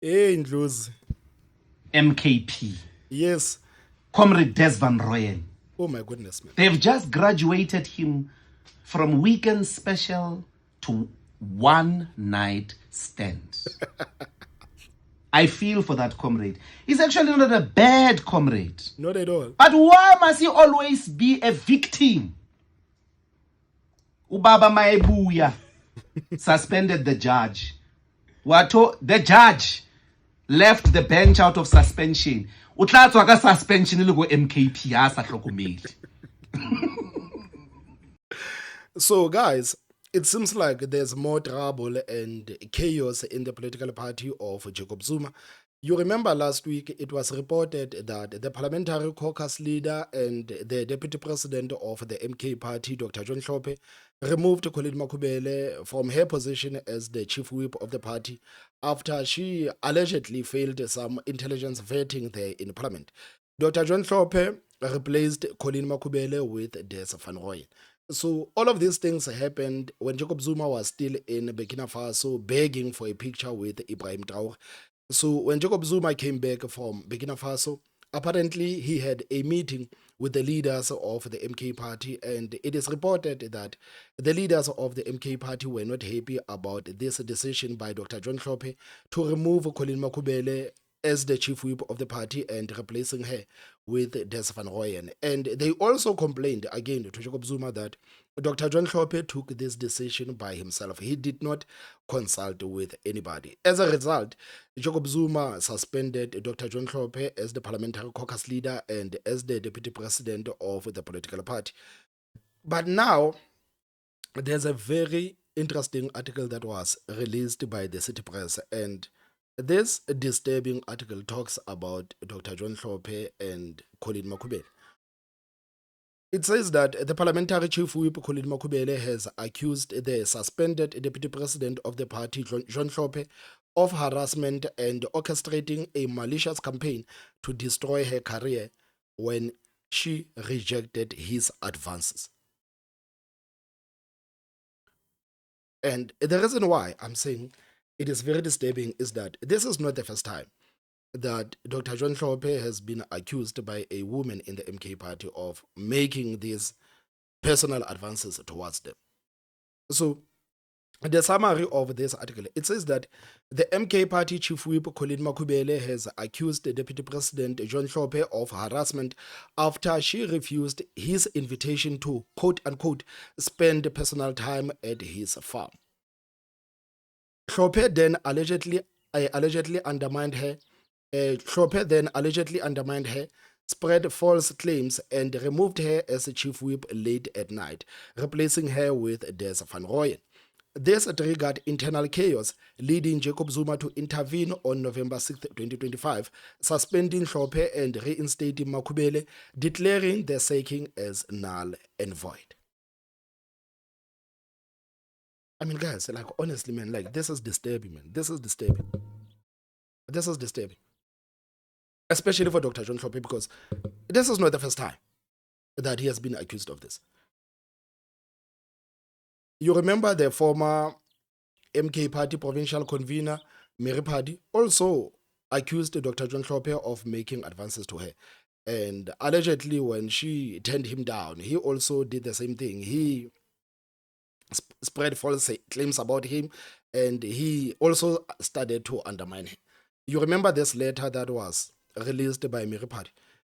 Hey, Ndlozi. MKP. Yes. Comrade Des Van Rooyen. Oh my goodness, man. They've just graduated him from weekend special to one night stand. I feel for that comrade. He's actually not a bad comrade. Not at all. But why must he always be a victim? Ubaba Maebuya suspended the judge. The judge left the bench out of suspension. Utlatswa ka suspension le go MKP ha sa hlokomedi. So, guys, it seems like there's more trouble and chaos in the political party of Jacob Zuma. You remember last week it was reported that the parliamentary caucus leader and the deputy president of the MK party, Dr. John Hlophe, removed Colleen Makhubele from her position as the chief whip of the party after she allegedly failed some intelligence vetting there in parliament. Dr. John Hlophe replaced Colleen Makhubele with Des Van Rooyen. So all of these things happened when Jacob Zuma was still in Burkina Faso begging for a picture with Ibrahim Traore. So when Jacob Zuma came back from Burkina Faso, apparently he had a meeting with the leaders of the MK party, and it is reported that the leaders of the MK party were not happy about this decision by Dr. John Hlophe to remove Colleen Makhubele as the chief whip of the party and replacing her with Des Van Rooyen. And they also complained again to Jacob Zuma that Dr. John Hlophe took this decision by himself. He did not consult with anybody. As a result, Jacob Zuma suspended Dr. John Hlophe as the parliamentary caucus leader and as the deputy president of the political party. But now, there's a very interesting article that was released by the City Press, and this disturbing article talks about Dr. John Hlophe and Colleen Makhubele. It says that the parliamentary chief whip Colleen Makhubele has accused the suspended deputy president of the party, John Hlophe, of harassment and orchestrating a malicious campaign to destroy her career when she rejected his advances. And the reason why I'm saying it is very disturbing is that this is not the first time that Dr. John Hlophe has been accused by a woman in the MK party of making these personal advances towards them. So, the summary of this article, it says that the MK party chief whip Colleen Makhubele has accused the deputy president John Hlophe of harassment after she refused his invitation to, quote unquote, spend personal time at his farm. Hlophe then allegedly undermined her. Hlophe then allegedly undermined her, spread false claims, and removed her as a chief whip late at night, replacing her with Des Van Rooyen. This triggered internal chaos, leading Jacob Zuma to intervene on November 6, 2025, suspending Hlophe and reinstating Makhubele, declaring the sacking as null and void. I mean, guys, like, honestly, man, like, this is disturbing, man. This is disturbing. This is disturbing. Especially for Dr. John Hlophe, because this is not the first time that he has been accused of this. You remember the former MK party provincial convener, Mary Paddy, also accused Dr. John Hlophe of making advances to her. And allegedly, when she turned him down, he also did the same thing. He spread false claims about him, and he also started to undermine him. You remember this letter that was released by Mary Paddy,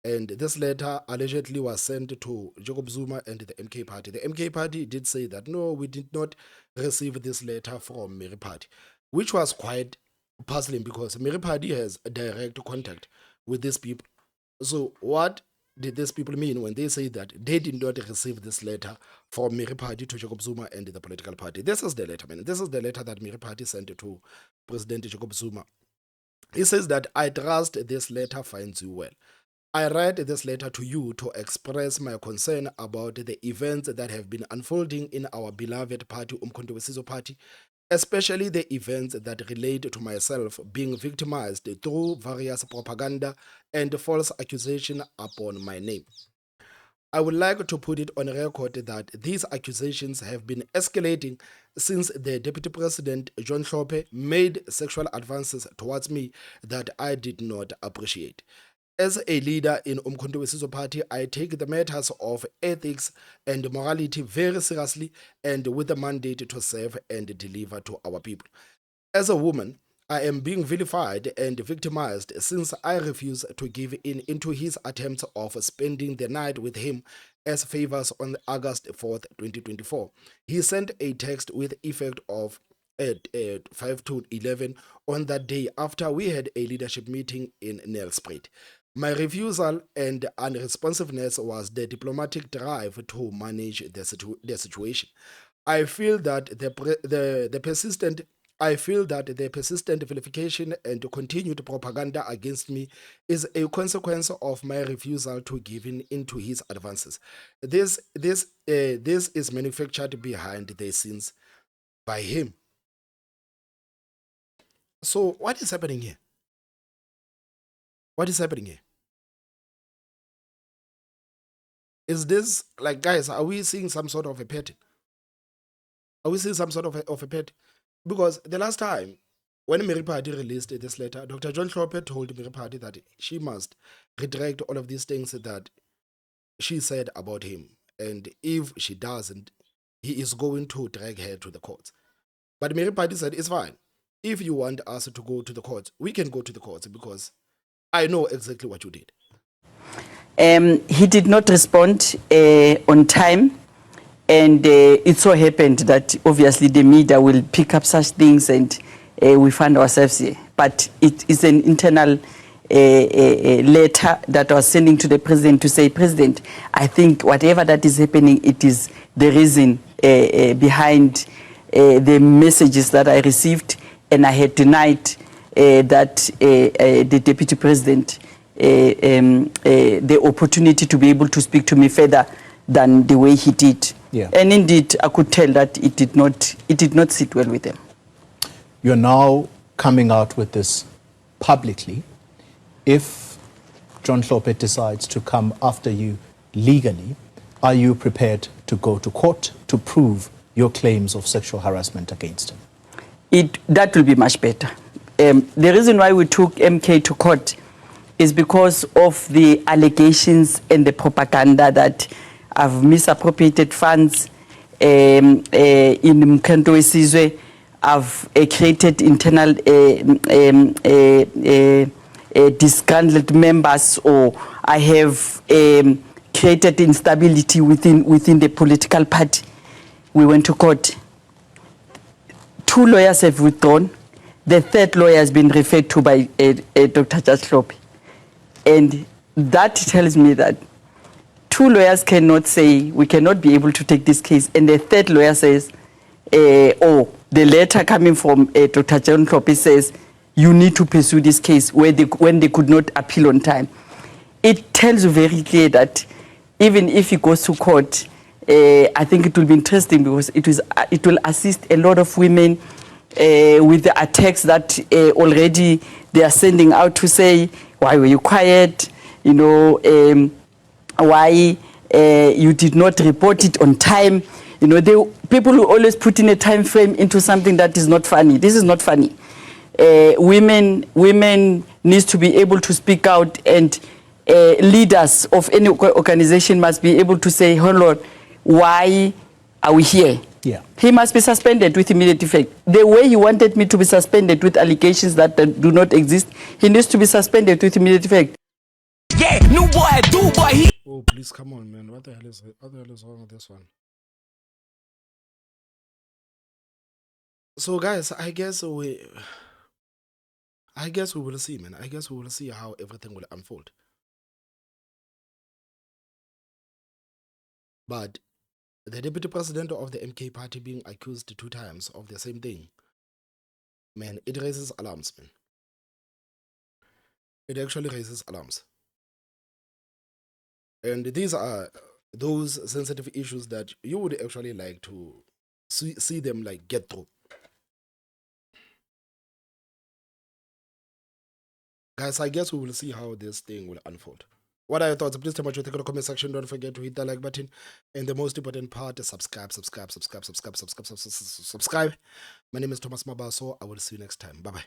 and this letter allegedly was sent to Jacob Zuma and the MK party. The MK party did say that, no, we did not receive this letter from Mary Paddy, which was quite puzzling because Mary Paddy has a direct contact with these people. So what did these people mean when they say that they did not receive this letter from Mary Paddy to Jacob Zuma and the political party? This is the letter, man. This is the letter that Mary Paddy sent to President Jacob Zuma. He says that, I trust this letter finds you well. I write this letter to you to express my concern about the events that have been unfolding in our beloved party, Umkhonto weSizwe Party, especially the events that relate to myself being victimized through various propaganda and false accusation upon my name. I would like to put it on record that these accusations have been escalating since the Deputy President, John Hlophe, made sexual advances towards me that I did not appreciate. As a leader in Umkhonto weSizwe Party, I take the matters of ethics and morality very seriously and with the mandate to serve and deliver to our people. As a woman, I am being vilified and victimized since I refuse to give in into his attempts of spending the night with him as favors on August 4th, 2024. He sent a text with effect of at 5 to 11 on that day after we had a leadership meeting in Nelspruit. My refusal and unresponsiveness was the diplomatic drive to manage the situation. I feel that the persistent I feel that the persistent vilification and continued propaganda against me is a consequence of my refusal to give in into his advances. This is manufactured behind the scenes by him. So what is happening here? What is happening here? Is this like, guys? Are we seeing some sort of a pattern? Are we seeing some sort of a pattern? Because the last time when Mary Party released this letter, Dr. John Hlophe told Mary Party that she must retract all of these things that she said about him. And if she doesn't, he is going to drag her to the courts. But Mary Party said, it's fine. If you want us to go to the courts, we can go to the courts because I know exactly what you did. He did not respond on time. And it so happened that obviously the media will pick up such things and we find ourselves here. But it is an internal letter that I was sending to the president to say, President, I think whatever that is happening, it is the reason behind the messages that I received. And I had denied that the deputy president the opportunity to be able to speak to me further than the way he did. Yeah. And indeed, I could tell that it did not sit well with them. You're now coming out with this publicly. If John Hlophe decides to come after you legally, are you prepared to go to court to prove your claims of sexual harassment against him? That will be much better. The reason why we took MK to court is because of the allegations and the propaganda that I've misappropriated funds in Umkhonto weSizwe. I've created internal disgruntled members, or I have created instability within the political party. We went to court. 2 lawyers have withdrawn. The 3rd lawyer has been referred to by Dr. John Hlophe. And that tells me that 2 lawyers cannot say we cannot be able to take this case, and the 3rd lawyer says, the letter coming from Dr. John Hlophe says you need to pursue this case when they could not appeal on time. It tells you very clear that even if he goes to court, I think it will be interesting because it will assist a lot of women with the attacks that already they are sending out to say, why were you quiet? You know, why you did not report it on time. You know, people who always put in a time frame into something that is not funny. This is not funny. Women needs to be able to speak out, and leaders of any organization must be able to say, hold on, why are we here? Yeah. He must be suspended with immediate effect. The way he wanted me to be suspended with allegations that do not exist, he needs to be suspended with immediate effect. Yeah, new boy, do boy, he. Oh, please, come on, man. What the hell is wrong with this one? So, guys, I guess we will see, man. I guess we will see how everything will unfold. But the deputy president of the MK party being accused 2 times of the same thing, man, it raises alarms, man. It actually raises alarms. And these are those sensitive issues that you would actually like to see them like get through. Guys, I guess we will see how this thing will unfold. What are your thoughts? Please tell me what you think in the comment section. Don't forget to hit the like button. And the most important part is subscribe. My name is Thomas Mabaso. I will see you next time. Bye-bye.